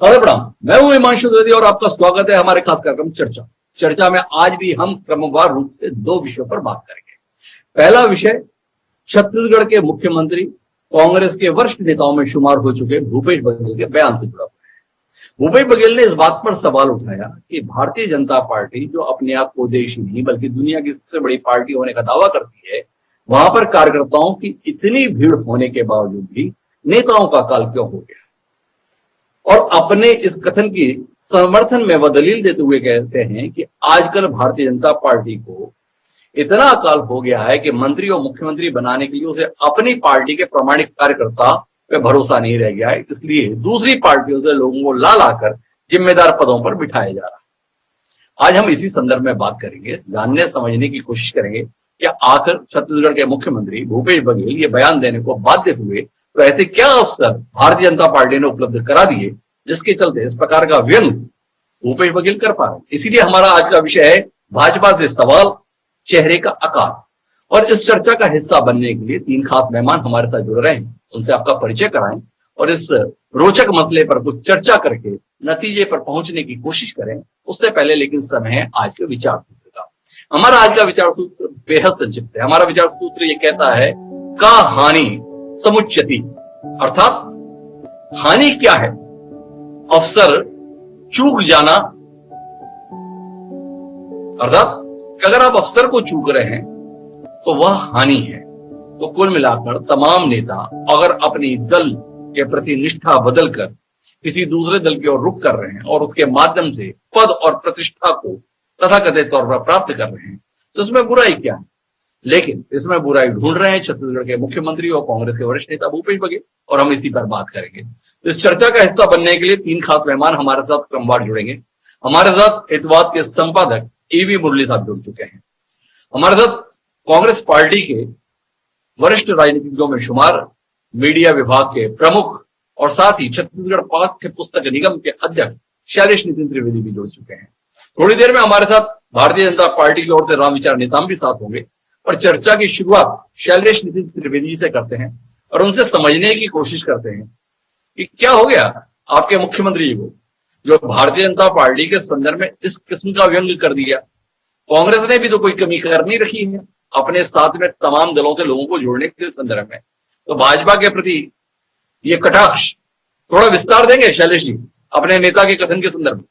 सादर प्रणाम। मैं हूं हिमांशु द्विवेदी और आपका स्वागत है हमारे खास कार्यक्रम चर्चा में आज भी हम क्रमवार रूप से दो विषयों पर बात करेंगे। पहला विषय छत्तीसगढ़ के मुख्यमंत्री कांग्रेस के वरिष्ठ नेताओं में शुमार हो चुके भूपेश बघेल के बयान से जुड़ा हुआ है। भूपेश बघेल ने इस बात पर सवाल उठाया कि भारतीय जनता पार्टी जो अपने आप को देश ही नहीं बल्कि दुनिया की सबसे बड़ी पार्टी होने का दावा करती है, वहां पर कार्यकर्ताओं की इतनी भीड़ होने के बावजूद भी नेताओं का काल क्यों हो गया। और अपने इस कथन की समर्थन में वह दलील देते हुए कहते हैं कि आजकल भारतीय जनता पार्टी को इतना अकाल हो गया है कि मंत्री और मुख्यमंत्री बनाने के लिए उसे अपनी पार्टी के प्रामाणिक कार्यकर्ता पे भरोसा नहीं रह गया है, इसलिए दूसरी पार्टियों से लोगों को ला लाकर जिम्मेदार पदों पर बिठाया जा रहा है। आज हम इसी संदर्भ में बात करेंगे, जानने समझने की कोशिश करेंगे कि आखिर छत्तीसगढ़ के मुख्यमंत्री भूपेश बघेल ये बयान देने को बाध्य हुए तो ऐसे क्या अवसर भारतीय जनता पार्टी ने उपलब्ध करा दिए जिसके चलते इस प्रकार का व्यंग भूपेश बघेल कर पा रहे। इसीलिए हमारा आज का विषय है भाजपा से सवाल, चेहरे का आकार। और इस चर्चा का हिस्सा बनने के लिए तीन खास मेहमान हमारे साथ जुड़ रहे हैं, उनसे आपका परिचय कराएं और इस रोचक मसले पर कुछ चर्चा करके नतीजे पर पहुंचने की कोशिश करें। उससे पहले लेकिन समय है आज के विचार सूत्र का। हमारा आज का विचार सूत्र बेहद संक्षिप्त है। हमारा विचार सूत्र ये कहता है का हानि समुच्यति, अर्थात हानि क्या है, अवसर चूक जाना, अर्थात अगर आप अवसर को चूक रहे हैं तो वह हानि है। तो कुल मिलाकर तमाम नेता अगर अपनी दल के प्रति निष्ठा बदलकर किसी दूसरे दल की ओर रुख कर रहे हैं और उसके माध्यम से पद और प्रतिष्ठा को तथाकथित तौर पर प्राप्त कर रहे हैं तो इसमें बुराई क्या है। लेकिन इसमें बुराई ढूंढ रहे हैं छत्तीसगढ़ के मुख्यमंत्री और कांग्रेस के वरिष्ठ नेता भूपेश बघेल, और हम इसी पर बात करेंगे। इस चर्चा का हिस्सा बनने के लिए तीन खास मेहमान हमारे साथ क्रमवार जुड़ेंगे। हमारे साथ हितवाद के संपादक एवी मुरली साहब जुड़ चुके हैं। हमारे साथ कांग्रेस पार्टी के वरिष्ठ राजनीतिज्ञों में शुमार मीडिया विभाग के प्रमुख और साथ ही छत्तीसगढ़ पाठ्य पुस्तक निगम के अध्यक्ष शैलेश नितिन त्रिवेदी भी जुड़ चुके हैं। थोड़ी देर में हमारे साथ भारतीय जनता पार्टी की ओर से राम विचार नेताम भी साथ होंगे और चर्चा की शुरुआत शैलेश नितिन त्रिवेदी से करते हैं और उनसे समझने की कोशिश करते हैं कि क्या हो गया आपके मुख्यमंत्री को जो भारतीय जनता पार्टी के संदर्भ में इस किस्म का व्यंग कर दिया। कांग्रेस ने भी तो कोई कमी कर नहीं रखी है अपने साथ में तमाम दलों से लोगों को जोड़ने के संदर्भ में, तो भाजपा के प्रति ये कटाक्ष थोड़ा विस्तार देंगे शैलेश जी अपने नेता के कथन के संदर्भ में।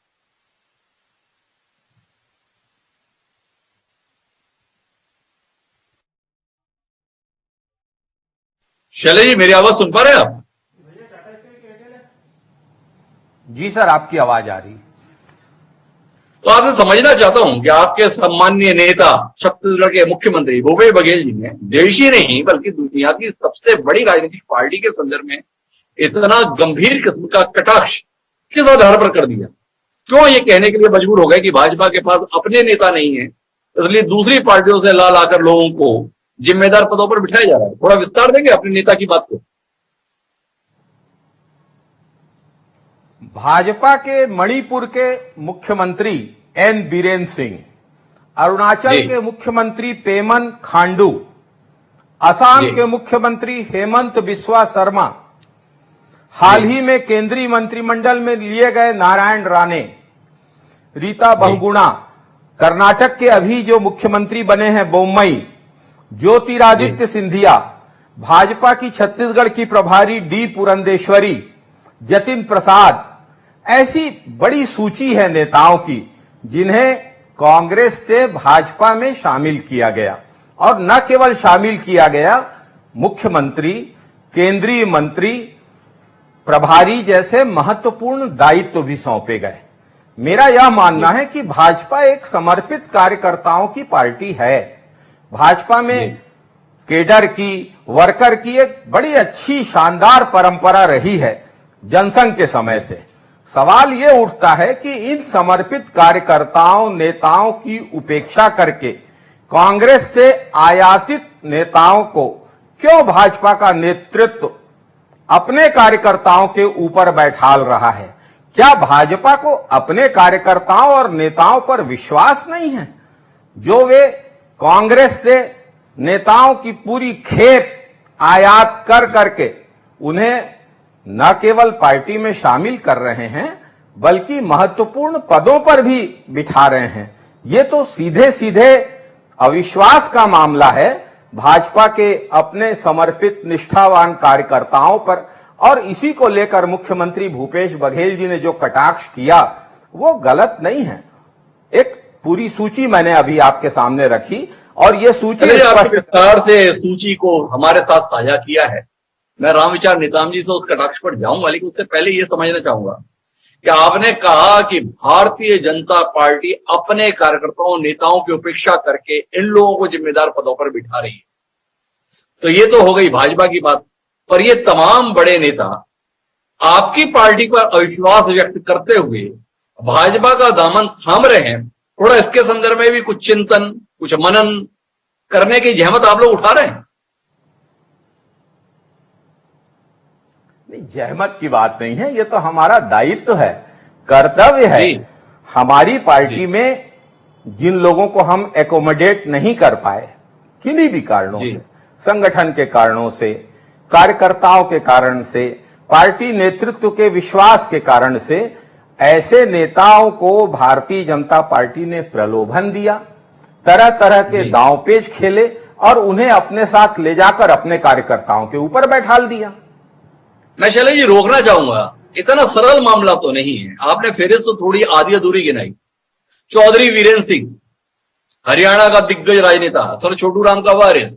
शैलेश जी मेरी आवाज सुन पा रहे हैं आप? जी सर, आपकी आवाज आ रही। तो आपसे समझना चाहता हूं कि आपके सम्माननीय नेता छत्तीसगढ़ के मुख्यमंत्री भूपेश बघेल जी ने देश ही नहीं बल्कि दुनिया की सबसे बड़ी राजनीतिक पार्टी के संदर्भ में इतना गंभीर किस्म का कटाक्ष किस आधार पर कर दिया? क्यों ये कहने के लिए मजबूर हो गए कि भाजपा के पास अपने नेता नहीं है, इसलिए दूसरी पार्टियों से ला लाकर लोगों को जिम्मेदार पदों पर बिठाया जा रहा है? थोड़ा विस्तार देंगे अपने नेता की बात को। भाजपा के मणिपुर के मुख्यमंत्री एन बीरेन सिंह, अरुणाचल के मुख्यमंत्री पेमन खांडू, असम के मुख्यमंत्री हेमंत बिस्वा शर्मा, हाल ही में केंद्रीय मंत्रिमंडल में लिए गए नारायण राणे, रीता बहुगुणा, कर्नाटक के अभी जो मुख्यमंत्री बने हैं बोम्मई, ज्योतिरादित्य सिंधिया, भाजपा की छत्तीसगढ़ की प्रभारी डी पुरंदेश्वरी, जतिन प्रसाद, ऐसी बड़ी सूची है नेताओं की जिन्हें कांग्रेस से भाजपा में शामिल किया गया। और न केवल शामिल किया गया, मुख्यमंत्री, केंद्रीय मंत्री, प्रभारी जैसे महत्वपूर्ण दायित्व भी सौंपे गए। मेरा यह मानना है कि भाजपा एक समर्पित कार्यकर्ताओं की पार्टी है। भाजपा में केडर की, वर्कर की एक बड़ी अच्छी शानदार परंपरा रही है जनसंघ के समय से। सवाल ये उठता है कि इन समर्पित कार्यकर्ताओं, नेताओं की उपेक्षा करके कांग्रेस से आयातित नेताओं को क्यों भाजपा का नेतृत्व अपने कार्यकर्ताओं के ऊपर बैठाल रहा है? क्या भाजपा को अपने कार्यकर्ताओं और नेताओं पर विश्वास नहीं है जो वे कांग्रेस से नेताओं की पूरी खेप आयात कर करके उन्हें न केवल पार्टी में शामिल कर रहे हैं बल्कि महत्वपूर्ण पदों पर भी बिठा रहे हैं। ये तो सीधे सीधे अविश्वास का मामला है भाजपा के अपने समर्पित निष्ठावान कार्यकर्ताओं पर। और इसी को लेकर मुख्यमंत्री भूपेश बघेल जी ने जो कटाक्ष किया वो गलत नहीं है। एक पूरी सूची मैंने अभी आपके सामने रखी और ये सूची विस्तार से सूची को हमारे साथ साझा किया है। मैं रामविचार नेताम जी से उस कटाक्ष पर जाऊंगा, लेकिन उससे पहले ये समझना चाहूंगा कि आपने कहा कि भारतीय जनता पार्टी अपने कार्यकर्ताओं नेताओं की उपेक्षा करके इन लोगों को जिम्मेदार पदों पर बिठा रही है। तो ये तो हो गई भाजपा की बात, पर ये तमाम बड़े नेता आपकी पार्टी पर अविश्वास व्यक्त करते हुए भाजपा का दामन थाम रहे हैं। थोड़ा इसके संदर्भ में भी कुछ चिंतन, कुछ मनन करने की जहमत आप लोग उठा रहे हैं? नहीं, जहमत की बात नहीं है, ये तो हमारा दायित्व है, कर्तव्य है। हमारी पार्टी में जिन लोगों को हम एकोमोडेट नहीं कर पाए किन्हीं भी कारणों से, संगठन के कारणों से, कार्यकर्ताओं के कारण से, पार्टी नेतृत्व के विश्वास के कारण से, ऐसे नेताओं को भारतीय जनता पार्टी ने प्रलोभन दिया, तरह तरह के दांवपेच खेले और उन्हें अपने साथ ले जाकर अपने कार्यकर्ताओं के ऊपर बैठाल दिया। मैं शैलेश जी रोकना चाहूंगा, इतना सरल मामला तो नहीं है। आपने फिर से थोड़ी आधी अधूरी गिनाई। चौधरी वीरेंद्र सिंह, हरियाणा का दिग्गज राजनेता, सर छोटू राम का वारिस,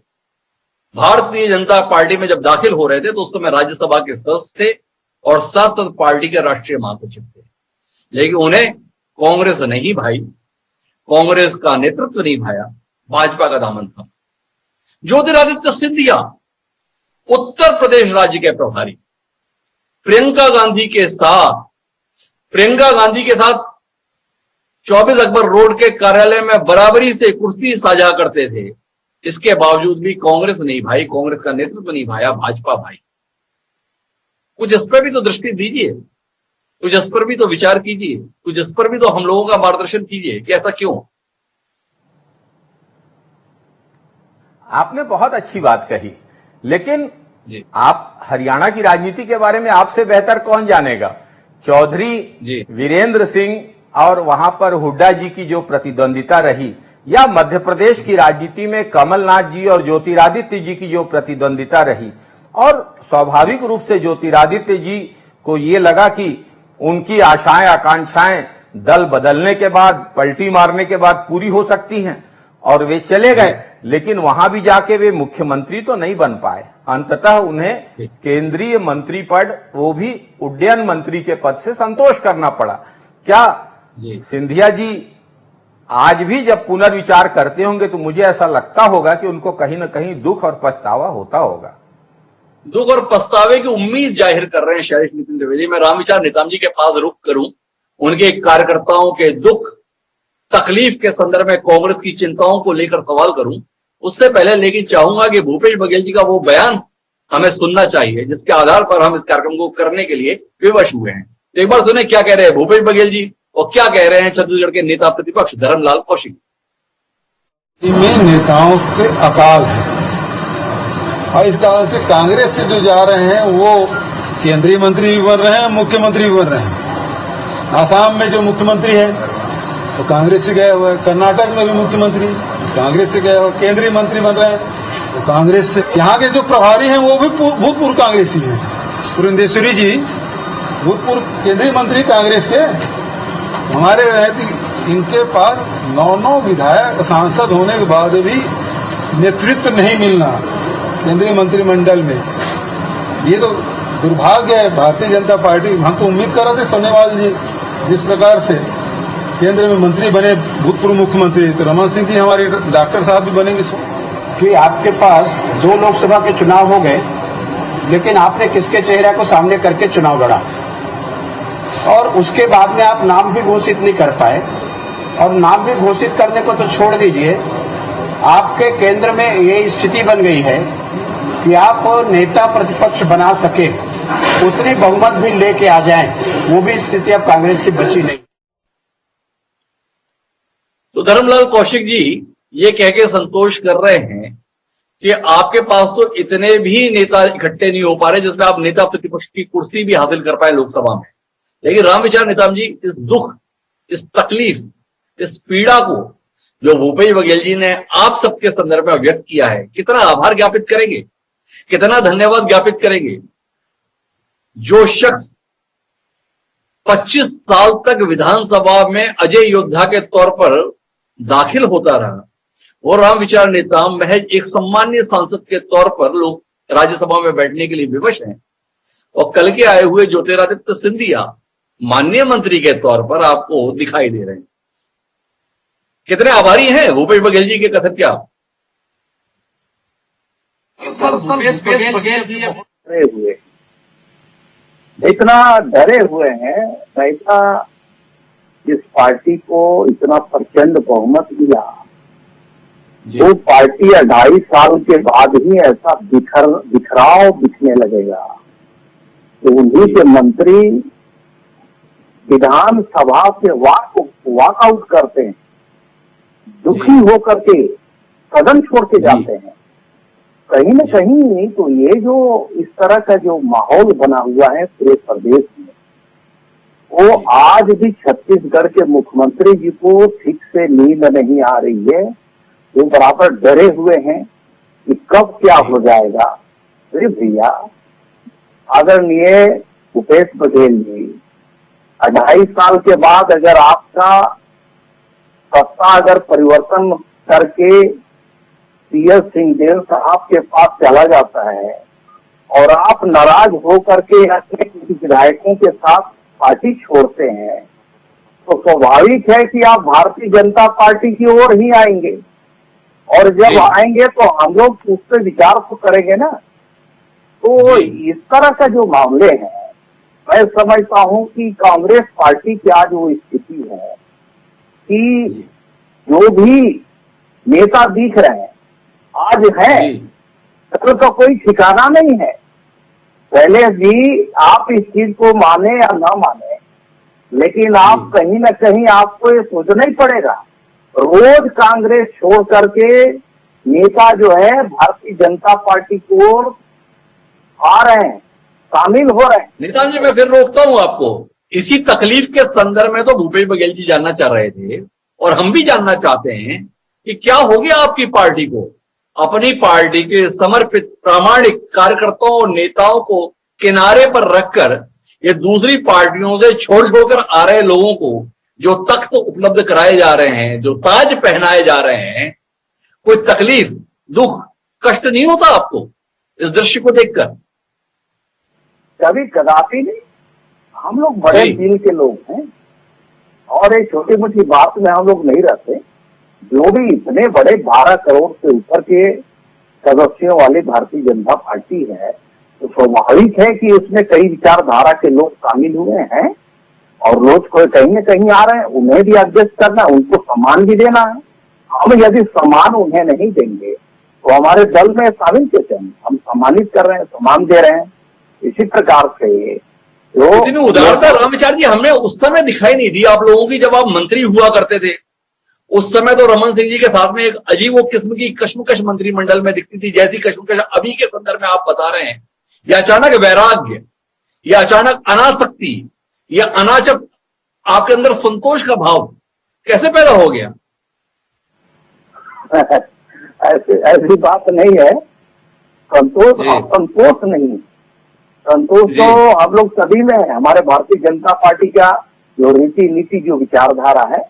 भारतीय जनता पार्टी में जब दाखिल हो रहे थे तो उस समय राज्यसभा के सदस्य थे और साथ साथ पार्टी के राष्ट्रीय महासचिव थे, लेकिन उन्हें कांग्रेस नहीं भाई, कांग्रेस का नेतृत्व नहीं भाया, भाजपा का दामन था। ज्योतिरादित्य सिंधिया, उत्तर प्रदेश राज्य के प्रभारी, प्रियंका गांधी के साथ 24 अकबर रोड के कार्यालय में बराबरी से कुर्सी साझा करते थे। इसके बावजूद भी कांग्रेस नहीं भाई, कांग्रेस का नेतृत्व नहीं भाया, भाजपा भाई। कुछ इस पर भी तो दृष्टि दीजिए, कुछ इस पर भी तो विचार कीजिए, कुछ इस पर भी तो हम लोगों का मार्गदर्शन कीजिए कि ऐसा क्यों। आपने बहुत अच्छी बात कही, लेकिन आप हरियाणा की राजनीति के बारे में आपसे बेहतर कौन जानेगा। चौधरी वीरेंद्र सिंह और वहां पर हुड्डा जी की जो प्रतिद्वंदिता रही, या मध्य प्रदेश की राजनीति में कमलनाथ जी और ज्योतिरादित्य जी की जो प्रतिद्वंदिता रही, और स्वाभाविक रूप से ज्योतिरादित्य जी को ये लगा कि उनकी आशाएं आकांक्षाएं दल बदलने के बाद, पलटी मारने के बाद पूरी हो सकती हैं, और वे चले गए। लेकिन वहां भी जाके वे मुख्यमंत्री तो नहीं बन पाए। अंततः उन्हें केंद्रीय मंत्री पद, वो भी उड्डयन मंत्री के पद से संतोष करना पड़ा। क्या सिंधिया जी आज भी जब पुनर्विचार करते होंगे तो मुझे ऐसा लगता होगा कि उनको कहीं ना कहीं दुख और पछतावा होता होगा। दुख और पछतावे की उम्मीद जाहिर कर रहे हैं शैलेश नितिन द्विवेदी। मैं रामविचार नेताम जी के पास रुख करूं, उनके कार्यकर्ताओं के दुख तकलीफ के संदर्भ में कांग्रेस की चिंताओं को लेकर सवाल करूं, उससे पहले लेकिन चाहूंगा कि भूपेश बघेल जी का वो बयान हमें सुनना चाहिए जिसके आधार पर हम इस कार्यक्रम को करने के लिए विवश हुए हैं। तो एक बार सुने क्या कह रहे हैं भूपेश बघेल जी और क्या कह रहे हैं छत्तीसगढ़ के नेता प्रतिपक्ष धर्मलाल कौशिक। में नेताओं के अकाल है और इस कारण से कांग्रेस से जो जा रहे हैं वो केंद्रीय मंत्री भी बन रहे हैं, मुख्यमंत्री भी बन रहे हैं। आसाम में जो मुख्यमंत्री है वो कांग्रेस से गया हुआ है, कर्नाटक में भी मुख्यमंत्री कांग्रेस से गया हुआ, केंद्रीय मंत्री बन रहे हैं वो कांग्रेस से। यहाँ के जो प्रभारी हैं वो भी भूतपूर्व कांग्रेसी हैं। पुरंदेश्वरी जी भूतपूर्व केंद्रीय मंत्री कांग्रेस के, हमारे रहती इनके पास 9 विधायक सांसद होने के बाद भी नेतृत्व नहीं मिलना केंद्रीय मंत्रिमंडल में, ये तो दुर्भाग्य है भारतीय जनता पार्टी। हम तो उम्मीद कर रहे थे सोनेवाल जी जिस प्रकार से केंद्र में मंत्री बने, भूतपूर्व मुख्यमंत्री, तो रमन सिंह जी हमारे डॉक्टर साहब भी बनेंगे। कि आपके पास 2 लोकसभा के चुनाव हो गए, लेकिन आपने किसके चेहरे को सामने करके चुनाव लड़ा, और उसके बाद में आप नाम भी घोषित नहीं कर पाए। और नाम भी घोषित करने को तो छोड़ दीजिए, आपके केंद्र में ये स्थिति बन गई है कि आप नेता प्रतिपक्ष बना सके, उतनी बहुमत भी लेके आ जाएं, वो भी स्थिति अब कांग्रेस की बची नहीं। तो धर्मलाल कौशिक जी ये कह के संतोष कर रहे हैं कि आपके पास तो इतने भी नेता इकट्ठे नहीं हो पा रहे जिसमें आप नेता प्रतिपक्ष की कुर्सी भी हासिल कर पाए लोकसभा में। लेकिन रामविचार नेताम जी, इस दुख, इस तकलीफ, इस पीड़ा को जो भूपेश बघेल जी ने आप सबके संदर्भ में व्यक्त किया है, कितना आभार ज्ञापित करेंगे, कितना धन्यवाद ज्ञापित करेंगे। जो शख्स 25 साल तक विधानसभा में अजय योद्धा के तौर पर दाखिल होता रहा, और रामविचार नेताम महज एक सम्मानीय सांसद के तौर पर लोग राज्यसभा में बैठने के लिए विवश हैं, और कल के आए हुए ज्योतिरादित्य सिंधिया माननीय मंत्री के तौर पर आपको दिखाई दे रहे हैं। कितने आभारी हैं भूपेश बघेल जी के कथन क्या? भूपेश बघेल जी डरे हुए, इतना डरे हुए हैं, ऐसा जिस पार्टी को इतना प्रचंड बहुमत मिला, वो पार्टी 2.5 साल के बाद ही ऐसा बिखराव दिखने लगेगा। तो उन्हीं के मंत्री विधानसभा से वॉकआउट करते हैं, दुखी होकर के सदन छोड़ के जाते हैं। कहीं न कहीं तो ये जो इस तरह का जो माहौल बना हुआ है पूरे प्रदेश में, वो आज भी छत्तीसगढ़ के मुख्यमंत्री जी को ठीक से नींद नहीं आ रही है। वो बराबर डरे हुए हैं कि कब क्या हो जाएगा। अरे भैया, आदरणीय भूपेश बघेल जी, 2.5 साल के बाद अगर आपका सत्ता अगर परिवर्तन करके PS सिंहदेव साहब के पास चला जाता है और आप नाराज होकर के अपने विधायकों के साथ पार्टी छोड़ते हैं, तो स्वाभाविक है कि आप भारतीय जनता पार्टी की ओर ही आएंगे, और जब आएंगे तो हम लोग उस पर विचार तो करेंगे ना। तो इस तरह का जो मामले हैं, मैं समझता हूं कि कांग्रेस पार्टी की आज वो स्थिति है कि जो भी नेता दिख रहे हैं आज है, कल का कोई ठिकाना नहीं है। पहले भी आप इस चीज को माने या ना माने, लेकिन आप कहीं न कहीं आपको ये सोचना ही पड़ेगा। रोज कांग्रेस छोड़ करके नेता जो है भारतीय जनता पार्टी को आ रहे हैं, शामिल हो रहे हैं। नेताम जी, मैं फिर रोकता हूं आपको। इसी तकलीफ के संदर्भ में तो भूपेश बघेल जी जानना चाह रहे थे, और हम भी जानना चाहते हैं कि क्या हो गया आपकी पार्टी को। अपनी पार्टी के समर्पित प्रामाणिक कार्यकर्ताओं और नेताओं को किनारे पर रखकर ये दूसरी पार्टियों से छोड़ छोड़कर आ रहे लोगों को जो तख्त उपलब्ध कराए जा रहे हैं, जो ताज पहनाए जा रहे हैं, कोई तकलीफ, दुख, कष्ट नहीं होता आपको इस दृश्य को देखकर? कभी कदापि नहीं। हम लोग बड़े दिल के लोग हैं, और एक छोटी मोटी बात में हम लोग नहीं रहते। जो भी इतने बड़े 12 करोड़ से ऊपर के सदस्यों वाली भारतीय जनता पार्टी है, तो स्वाभाविक है कि उसमें कई विचारधारा के लोग शामिल हुए हैं, और रोज कोई कहीं न कहीं आ रहे हैं। उन्हें भी एडजस्ट करना, उनको सम्मान भी देना है। हम यदि सम्मान उन्हें नहीं देंगे तो हमारे दल में शामिल कैसे हैं? हम सम्मानित कर रहे हैं, सम्मान दे रहे हैं। इसी प्रकार से जो उदारता रामविचार जी हमें उस समय दिखाई नहीं दी आप लोगों की, जब आप मंत्री हुआ करते थे। उस समय तो रमन सिंह जी के साथ में एक अजीब किस्म की कश्मकश मंत्रिमंडल में दिखती थी, जैसी कश्मकश अभी के संदर्भ में आप बता रहे हैं। यह अचानक वैराग्य, यह अचानक अनासक्ति, यह अनाचक आपके अंदर संतोष का भाव कैसे पैदा हो गया? ऐसी बात नहीं है। संतोष नहीं, संतोष तो हम लोग सभी में है। हमारे भारतीय जनता पार्टी का जो रीति नीति, जो विचारधारा है,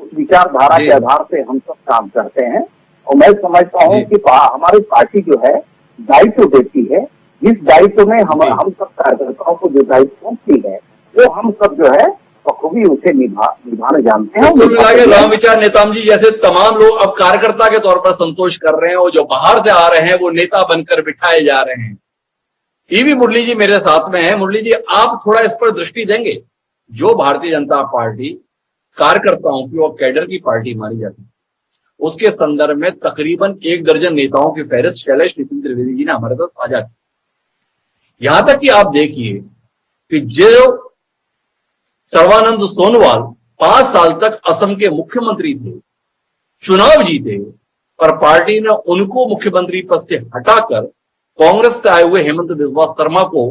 उस विचारधारा के आधार पे हम सब काम करते हैं। और मैं समझता हूँ कि हमारी पार्टी जो है दायित्व देती है, जिस दायित्व में हम सब कार्यकर्ताओं को जो दायित्व सौंपती है, वो हम सब जो है बखूबी उसे निभाने जानते हैं। रामविचार नेताम जी जैसे तमाम लोग अब कार्यकर्ता के तौर पर संतोष कर रहे हैं, और जो बाहर से आ रहे हैं वो नेता बनकर बिठाए जा रहे हैं। ईवी मुरली जी मेरे साथ में है। मुरली जी, आप थोड़ा इस पर दृष्टि देंगे? जो भारतीय जनता पार्टी कार्यकर्ताओं की और कैडर की पार्टी मानी जाती है, उसके संदर्भ में तकरीबन 1 दर्जन नेताओं की फहरिस्त शैलेश नितिन त्रिवेदी जी ने हमारे साथ साझा की। यहां तक कि आप देखिए कि जो सर्बानंद सोनोवाल 5 साल तक असम के मुख्यमंत्री थे, चुनाव जीते, पर पार्टी ने उनको मुख्यमंत्री पद से हटाकर कांग्रेस से आए हुए हेमंत बिस्वा शर्मा को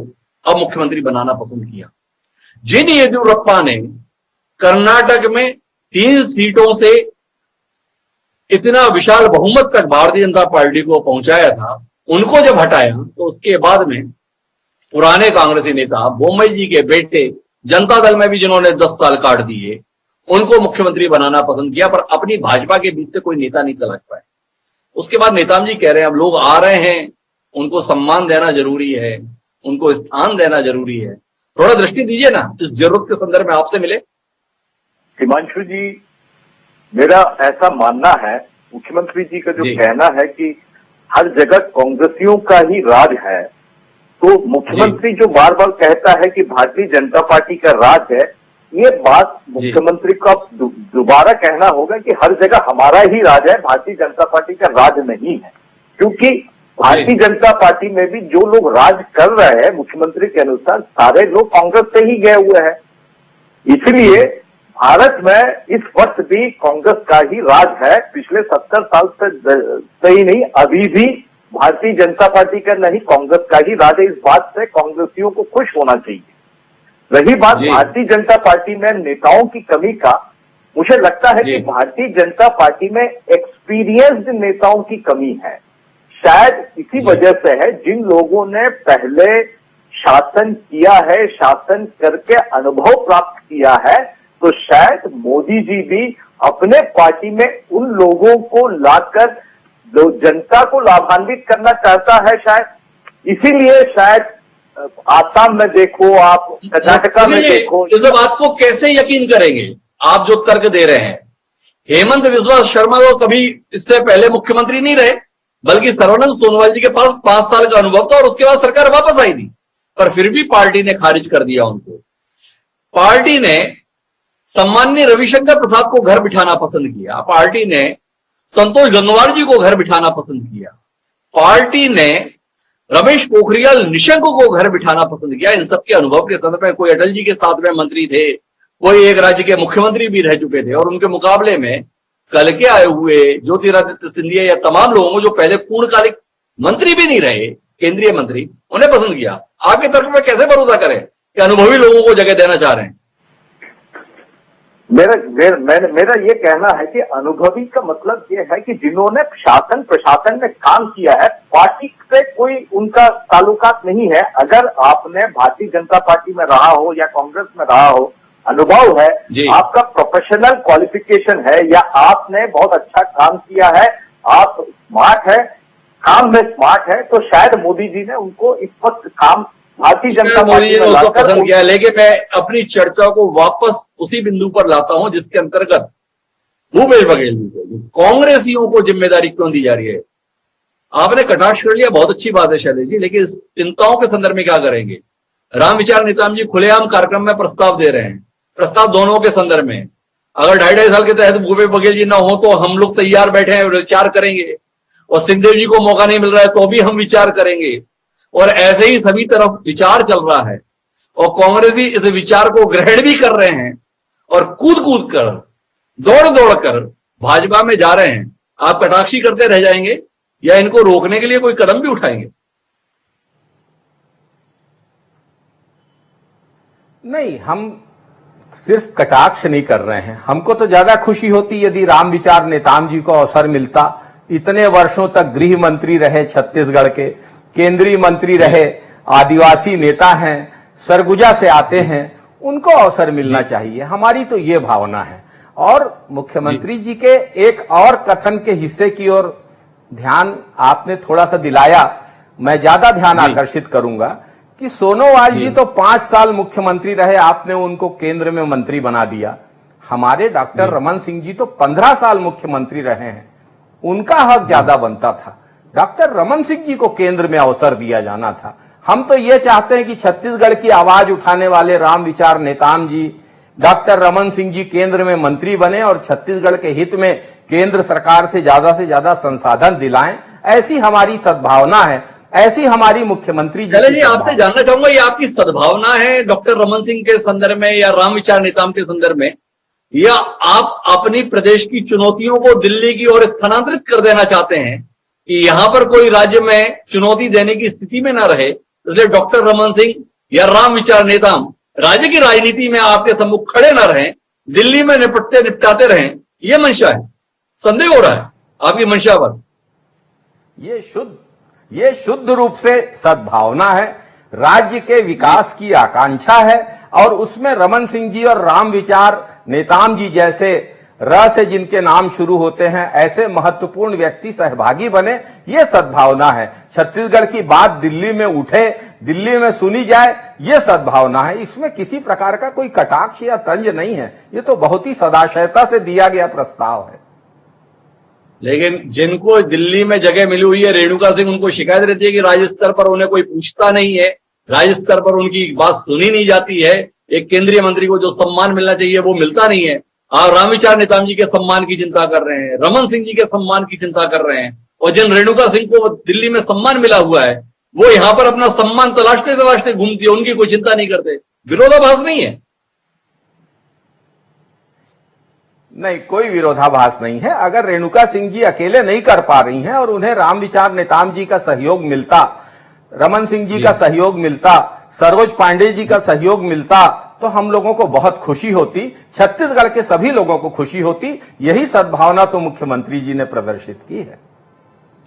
अब मुख्यमंत्री बनाना पसंद किया। जिन येदियुरप्पा ने कर्नाटक में 3 सीटों से इतना विशाल बहुमत तक भारतीय जनता पार्टी को पहुंचाया था, उनको जब हटाया तो उसके बाद में पुराने कांग्रेसी नेता बोम्मई जी के बेटे जनता दल में भी जिन्होंने 10 साल काट दिए, उनको मुख्यमंत्री बनाना पसंद किया, पर अपनी भाजपा के बीच से कोई नेता नहीं तलाश पाए। उसके बाद नेताम जी कह रहे हैं अब लोग आ रहे हैं, उनको सम्मान देना जरूरी है, उनको स्थान देना जरूरी है। थोड़ा दृष्टि दीजिए ना इस जरूरत के संदर्भ में आपसे मिले। हिमांशु जी, मेरा ऐसा मानना है, मुख्यमंत्री जी का जो कहना है कि हर जगह कांग्रेसियों का ही राज है, तो मुख्यमंत्री जो बार बार कहता है कि भारतीय जनता पार्टी का राज है, ये बात मुख्यमंत्री का दोबारा कहना होगा कि हर जगह हमारा ही राज है, भारतीय जनता पार्टी का राज नहीं है। क्योंकि भारतीय जनता पार्टी में भी जो लोग राज कर रहे हैं मुख्यमंत्री के अनुसार, सारे लोग कांग्रेस से ही गए हुए हैं। इसलिए भारत में इस वक्त भी कांग्रेस का ही राज है। पिछले 70 साल से ही नहीं, अभी भी भारतीय जनता पार्टी का नहीं, कांग्रेस का ही राज है। इस बात से कांग्रेसियों को खुश होना चाहिए। रही बात भारतीय जनता पार्टी में नेताओं की कमी का, मुझे लगता है कि भारतीय जनता पार्टी में एक्सपीरियंस्ड नेताओं की कमी है। शायद इसी वजह से है, जिन लोगों ने पहले शासन किया है, शासन करके अनुभव प्राप्त किया है, तो शायद मोदी जी भी अपने पार्टी में उन लोगों को लाकर जनता को लाभान्वित करना चाहता है शायद। इसीलिए शायद आसाम में देखो आप, कर्नाटका में देखो। इस बात को कैसे यकीन करेंगे आप जो तर्क दे रहे हैं? हेमंत बिस्वा शर्मा तो कभी इससे पहले मुख्यमंत्री नहीं रहे, बल्कि सर्बानंद सोनोवाल जी के पास 5 साल का अनुभव था और उसके बाद सरकार वापस आई थी, पर फिर भी पार्टी ने खारिज कर दिया उनको। पार्टी ने सम्मान्य रविशंकर प्रसाद को घर बिठाना पसंद किया, पार्टी ने संतोष गंगवार जी को घर बिठाना पसंद किया, पार्टी ने रमेश पोखरियाल निशंक को घर बिठाना पसंद किया। इन सबके अनुभव के संदर्भ में कोई अटल जी के साथ में मंत्री थे, कोई एक राज्य के मुख्यमंत्री भी रह चुके थे, और उनके मुकाबले में कल के आए हुए ज्योतिरादित्य सिंधिया या तमाम लोगों को जो पहले पूर्णकालिक मंत्री भी नहीं रहे, केंद्रीय मंत्री, उन्हें पसंद किया। आपके तर्क में कैसे भरोसा करें कि अनुभवी लोगों को जगह देना चाह रहे हैं? मेरा ये कहना है कि अनुभवी का मतलब ये है कि जिन्होंने शासन प्रशासन में काम किया है, पार्टी से कोई उनका ताल्लुकात नहीं है। अगर आपने भारतीय जनता पार्टी में रहा हो या कांग्रेस में रहा हो, अनुभव है, आपका प्रोफेशनल क्वालिफिकेशन है, या आपने बहुत अच्छा काम किया है, आप स्मार्ट है, काम में स्मार्ट है, तो शायद मोदी जी ने उनको इस वक्त काम भारतीय जनता पार्टी में उसको पसंद किया। लेकिन मैं अपनी चर्चा को वापस उसी बिंदु पर लाता हूं जिसके अंतर्गत भूपेश बघेल जी को, कांग्रेसियों को जिम्मेदारी क्यों दी जा रही है? आपने कटाक्ष कर लिया, बहुत अच्छी बात है शैलेश जी, लेकिन इस चिंताओं के संदर्भ में क्या करेंगे? राम विचार नेताम जी खुलेआम कार्यक्रम में प्रस्ताव दे रहे हैं, प्रस्ताव दोनों के संदर्भ में। अगर 2.5 साल के तहत भूपेश बघेल जी ना हो तो हम लोग तैयार बैठे हैं, विचार करेंगे, और सिंहदेव जी को मौका नहीं मिल रहा है तो भी हम विचार करेंगे, और ऐसे ही सभी तरफ विचार चल रहा है, और कांग्रेसी इस विचार को ग्रहण भी कर रहे हैं और कूद कूद कर, दौड़ दौड़ कर भाजपा में जा रहे हैं। आप कटाक्षी करते रह जाएंगे या इनको रोकने के लिए कोई कदम भी उठाएंगे? नहीं, हम सिर्फ कटाक्ष नहीं कर रहे हैं। हमको तो ज्यादा खुशी होती यदि राम विचार नेताम जी को अवसर मिलता। इतने वर्षों तक गृह मंत्री रहे छत्तीसगढ़ के, केंद्रीय मंत्री रहे, आदिवासी नेता हैं, सरगुजा से आते हैं, उनको अवसर मिलना चाहिए। हमारी तो ये भावना है। और मुख्यमंत्री जी के एक और कथन के हिस्से की ओर ध्यान आपने थोड़ा सा दिलाया, मैं ज्यादा ध्यान आकर्षित करूंगा कि सोनोवाल जी तो 5 साल मुख्यमंत्री रहे, आपने उनको केंद्र में मंत्री बना दिया। हमारे डॉक्टर रमन सिंह जी तो 15 साल मुख्यमंत्री रहे हैं, उनका हक ज्यादा बनता था। डॉक्टर रमन सिंह जी को केंद्र में अवसर दिया जाना था। हम तो ये चाहते हैं कि छत्तीसगढ़ की आवाज उठाने वाले राम विचार नेताम जी, डॉक्टर रमन सिंह जी केंद्र में मंत्री बने और छत्तीसगढ़ के हित में केंद्र सरकार से ज्यादा संसाधन दिलाएं। ऐसी हमारी सद्भावना है, ऐसी हमारी मुख्यमंत्री जी। चलिए, आपसे जानना चाहूंगा, ये आपकी सद्भावना है डॉक्टर रमन सिंह के संदर्भ में या राम विचार नेताम के संदर्भ में, या आप अपनी प्रदेश की चुनौतियों को दिल्ली की ओर स्थानांतरित कर देना चाहते हैं कि यहां पर कोई राज्य में चुनौती देने की स्थिति में ना रहे, इसलिए डॉक्टर रमन सिंह या राम विचार नेताम राज्य की राजनीति में आपके सम्मुख खड़े ना रहें, दिल्ली में निपटाते रहें, यह मंशा है। संदेह हो रहा है आपकी मंशा पर। ये शुद्ध रूप से सद्भावना है, राज्य के विकास की आकांक्षा है, और उसमें रमन सिंह जी और राम विचार नेताम जी जैसे र से जिनके नाम शुरू होते हैं, ऐसे महत्वपूर्ण व्यक्ति सहभागी बने, ये सद्भावना है। छत्तीसगढ़ की बात दिल्ली में उठे, दिल्ली में सुनी जाए, ये सद्भावना है। इसमें किसी प्रकार का कोई कटाक्ष या तंज नहीं है, ये तो बहुत ही सदाशयता से दिया गया प्रस्ताव है। लेकिन जिनको दिल्ली में जगह मिली हुई है, रेणुका सिंह, उनको शिकायत रहती है कि राज्य स्तर पर उन्हें कोई पूछता नहीं है, राज्य स्तर पर उनकी बात सुनी नहीं जाती है, एक केंद्रीय मंत्री को जो सम्मान मिलना चाहिए वो मिलता नहीं है। आप रामविचार नेताम जी के सम्मान की चिंता कर रहे हैं, रमन सिंह जी के सम्मान की चिंता कर रहे हैं, और जिन रेणुका सिंह को दिल्ली में सम्मान मिला हुआ है वो यहां पर अपना सम्मान तलाशते तलाशते घूमती है, उनकी कोई चिंता नहीं करते। विरोधाभास नहीं है? नहीं, कोई विरोधाभास नहीं है। अगर रेणुका सिंह जी अकेले नहीं कर पा रही हैं और उन्हें रामविचार नेताम जी का सहयोग मिलता, रमन सिंह जी का सहयोग मिलता, सरोज पांडे जी का सहयोग मिलता, तो हम लोगों को बहुत खुशी होती, छत्तीसगढ़ के सभी लोगों को खुशी होती। यही सद्भावना तो मुख्यमंत्री जी ने प्रदर्शित की है।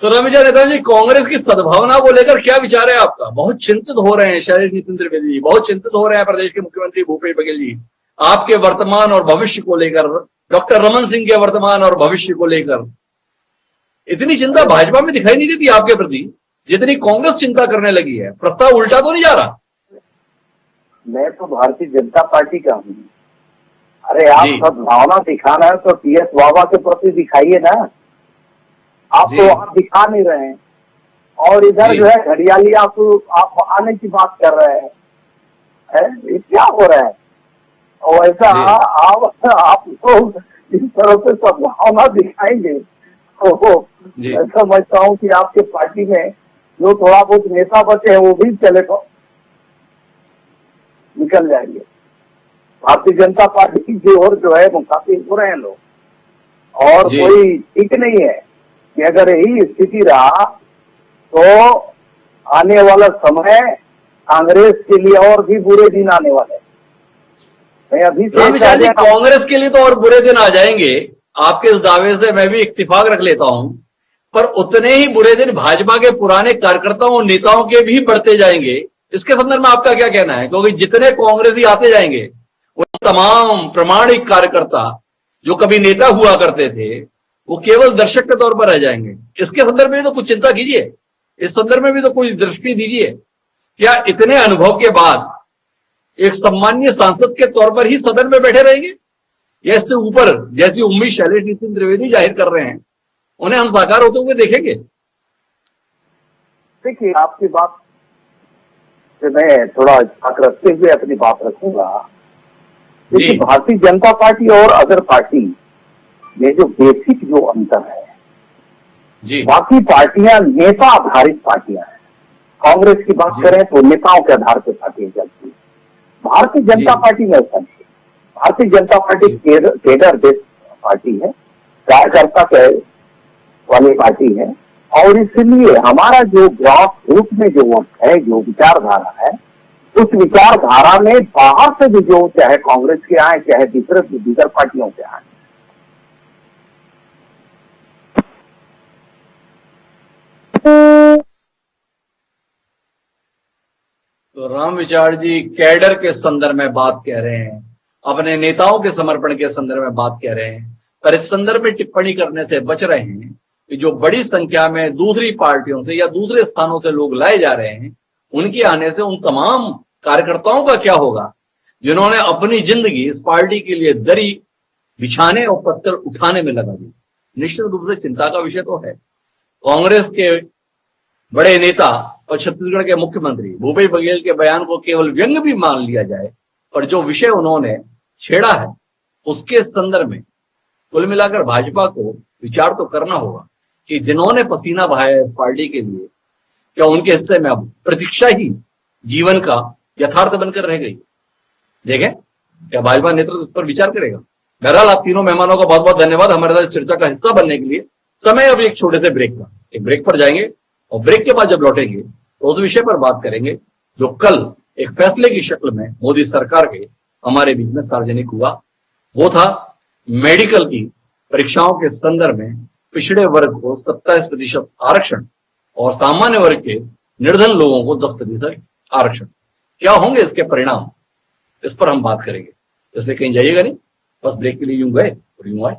तो रामविचार नेताम जी, कांग्रेस की सद्भावना को लेकर क्या विचार है आपका? बहुत चिंतित हो रहे हैं शैलेश नितिन त्रिवेदी जी, बहुत चिंतित हो रहे हैं प्रदेश के मुख्यमंत्री भूपेश बघेल जी आपके वर्तमान और भविष्य को लेकर, डॉक्टर रमन सिंह के वर्तमान और भविष्य को लेकर। इतनी चिंता भाजपा में दिखाई नहीं देती आपके प्रति जितनी कांग्रेस चिंता करने लगी है। प्रस्ताव उल्टा तो नहीं जा रहा? मैं तो भारतीय जनता पार्टी का हूँ। अरे आप सद्भावना दिखाना है तो टीएस बाबा के प्रति दिखाइए ना, आप तो वहां दिखा नहीं रहे हैं। और इधर जो है घड़ियाली आप आने की बात कर रहे हैं, ये क्या हो रहा है? और ऐसा आप लोग इस तरह से सद्भावना दिखाएंगे तो मैं समझता हूँ कि आपके पार्टी में जो थोड़ा बहुत नेता बचे हैं वो भी चले तो निकल जाएंगे। भारतीय जनता पार्टी की ओर जो है मुखातिब हो रहे हैं लोग, और कोई ठीक नहीं है कि अगर यही स्थिति रहा तो आने वाला समय कांग्रेस के लिए और भी बुरे दिन आने वाले। मैं अभी से कांग्रेस के लिए तो और बुरे दिन आ जाएंगे, आपके इस दावे से मैं भी इत्तेफाक रख लेता हूं, पर उतने ही बुरे दिन भाजपा के पुराने कार्यकर्ताओं और नेताओं के भी बढ़ते जाएंगे। इसके संदर्भ में आपका क्या कहना है? क्योंकि जितने कांग्रेसी आते जाएंगे वो तमाम प्रमाणिक कार्यकर्ता जो कभी नेता हुआ करते थे वो केवल दर्शक के तौर पर रह जाएंगे। इसके संदर्भ में तो कुछ चिंता कीजिए, इस संदर्भ में भी तो कुछ दृष्टि दीजिए। क्या इतने अनुभव के बाद एक सम्मानीय सांसद के तौर पर ही सदन में बैठे रहेंगे, या इससे ऊपर जैसी उम्मीद शैलेश नितिन त्रिवेदी जाहिर कर रहे हैं उन्हें हम साकार होते हुए देखेंगे? देखिए, आपकी बात से मैं थोड़ा झाक रखते हुए अपनी बात रखूंगा। देखिए, भारतीय जनता पार्टी और अदर पार्टी में जो बेसिक जो अंतर है, बाकी पार्टियां नेता आधारित पार्टियां हैं। कांग्रेस की बात करें तो नेताओं के आधार पर पार्टियां चलती है। भारतीय जनता पार्टी में ऐसा नहीं। Bharatiya Janata party cadre based party है, कार्यकर्ता के वाली पार्टी है, और इसलिए हमारा जो ग्रास रूट में जो वक्त है, जो विचारधारा है, उस विचारधारा में बाहर से भी जो चाहे कांग्रेस के आए चाहे दूसर पार्टियों के आए, तो राम विचार जी कैडर के संदर्भ में बात कह रहे हैं, अपने नेताओं के समर्पण के संदर्भ में बात कह रहे हैं, पर इस संदर्भ में टिप्पणी करने से बच रहे हैं कि जो बड़ी संख्या में दूसरी पार्टियों से या दूसरे स्थानों से लोग लाए जा रहे हैं, उनके आने से उन तमाम कार्यकर्ताओं का क्या होगा जिन्होंने अपनी जिंदगी इस पार्टी के लिए दरी बिछाने और पत्थर उठाने में लगा दी। निश्चित रूप से चिंता का विषय तो है। कांग्रेस के बड़े नेता और छत्तीसगढ़ के मुख्यमंत्री भूपेश बघेल के बयान को केवल व्यंग भी मान लिया जाए, पर जो विषय उन्होंने छेड़ा है उसके संदर्भ में कुल मिलाकर भाजपा को विचार तो करना होगा कि जिन्होंने पसीना बहाया इस पार्टी के लिए, क्या उनके हिस्से में अब प्रतीक्षा ही जीवन का यथार्थ बनकर रह गई? देखें क्या भाजपा नेतृत्व इस पर विचार करेगा। बहरहाल आप तीनों मेहमानों का बहुत बहुत धन्यवाद हमारे साथ इस चर्चा का हिस्सा बनने के लिए। समय अब एक छोटे से ब्रेक का, एक ब्रेक पर जाएंगे और ब्रेक के बाद जब लौटेंगे तो उस विषय पर बात करेंगे जो कल एक फैसले की शक्ल में मोदी सरकार के हमारे बीच में सार्वजनिक हुआ। वो था मेडिकल की परीक्षाओं के संदर्भ में पिछड़े वर्ग को 27% आरक्षण और सामान्य वर्ग के निर्धन लोगों को 10% आरक्षण। क्या होंगे इसके परिणाम, इस पर हम बात करेंगे। इसलिए कहीं जाइएगा नहीं, बस ब्रेक के लिए यूं गए और यूं आए।